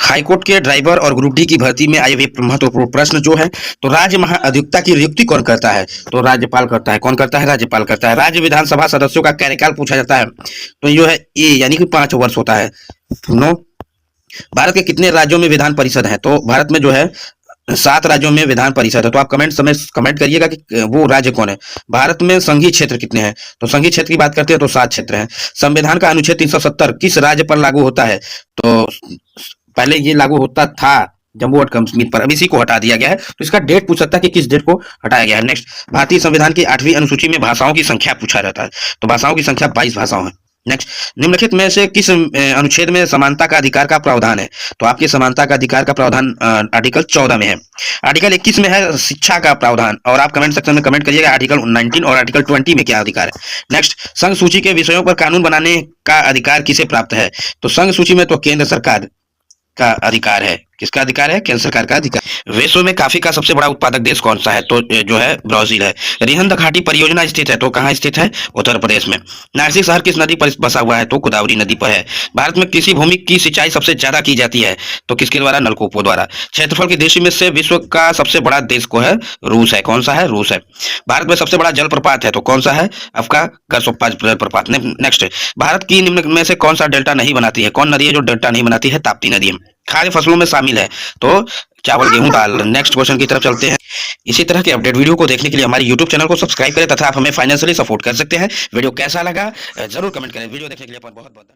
High court के driver और group D की भर्ती में आए हुए महत्वपूर्ण प्रश्न जो है, तो राज्य महाअधिवक्ता की नियुक्ति कौन करता है? तो राज्यपाल करता है। कौन करता है? राज्यपाल करता है। राज्य विधानसभा सदस्यों का कार्यकाल पूछा जाता है, तो जो है ये यानी कि 5 वर्ष होता है। नो। भारत के कितने राज्यों में विधान परिषद है? तो भारत में जो है 7 राज्यों में विधान परिषद है। तो आप कमेंट करिएगा कि वो राज्य कौन है। भारत में संघीय क्षेत्र कितने हैं? तो संघीय क्षेत्र की बात करते हैं तो 7 क्षेत्र हैं। संविधान का अनुच्छेद 370 किस राज्य पर लागू होता है? तो पहले ये लागू होता था जम्मू एंड कश्मीर पर, अब इसी को हटा दिया गया है। तो इसका डेट पूछ सकता है कि किस डेट को हटाया गया है। नेक्स्ट, भारतीय संविधान की 8वीं अनुसूची में भाषाओं की संख्या पूछा जाता है, तो भाषाओं की संख्या 22 भाषाओं है। नेक्स्ट, निम्नलिखित में से किस अनुच्छेद में समानता का अधिकार का प्रावधान है? तो आपके समानता का अधिकार का प्रावधान आर्टिकल 14 में है। आर्टिकल 21 में है शिक्षा का प्रावधान, और आप कमेंट सेक्शन में कमेंट करिएगा आर्टिकल 19 और आर्टिकल 20 में क्या अधिकार है। नेक्स्ट, संघ सूची के विषयों पर कानून बनाने का अधिकार किसे प्राप्त है? तो संघ सूची में तो केंद्र सरकार का अधिकार है। किसका अधिकार है? केंद्र सरकार का अधिकार। विश्व में कॉफी का सबसे बड़ा उत्पादक देश कौन सा है? तो जो है ब्राजील है। रिहंद घाटी परियोजना स्थित है, तो कहाँ स्थित है? उत्तर प्रदेश में। नासिक शहर किस नदी पर बसा हुआ है? तो गोदावरी नदी पर है। भारत में कृषि भूमि की सिंचाई सबसे ज्यादा की जाती है, तो किसके द्वारा? नलकूपों द्वारा। क्षेत्रफल की दृष्टि में से विश्व का सबसे बड़ा देश को है? रूस है। कौन सा है? रूस है। भारत में सबसे बड़ा जलप्रपात है, तो कौन सा है? आपका करसोप्पा जलप्रपात। नेक्स्ट, भारत की निम्न में से कौन सा डेल्टा नहीं बनाती है? कौन नदी है जो डेल्टा नहीं बनाती है? ताप्ती नदी है। खाद्य फसलों में शामिल है, तो चावल, गेहूं, दाल। नेक्स्ट क्वेश्चन की तरफ चलते हैं। इसी तरह के अपडेट वीडियो को देखने के लिए हमारे YouTube चैनल को सब्सक्राइब करें तथा आप हमें फाइनेंशियली सपोर्ट कर सकते हैं। वीडियो कैसा लगा जरूर कमेंट करें। वीडियो देखने के लिए बहुत बहुत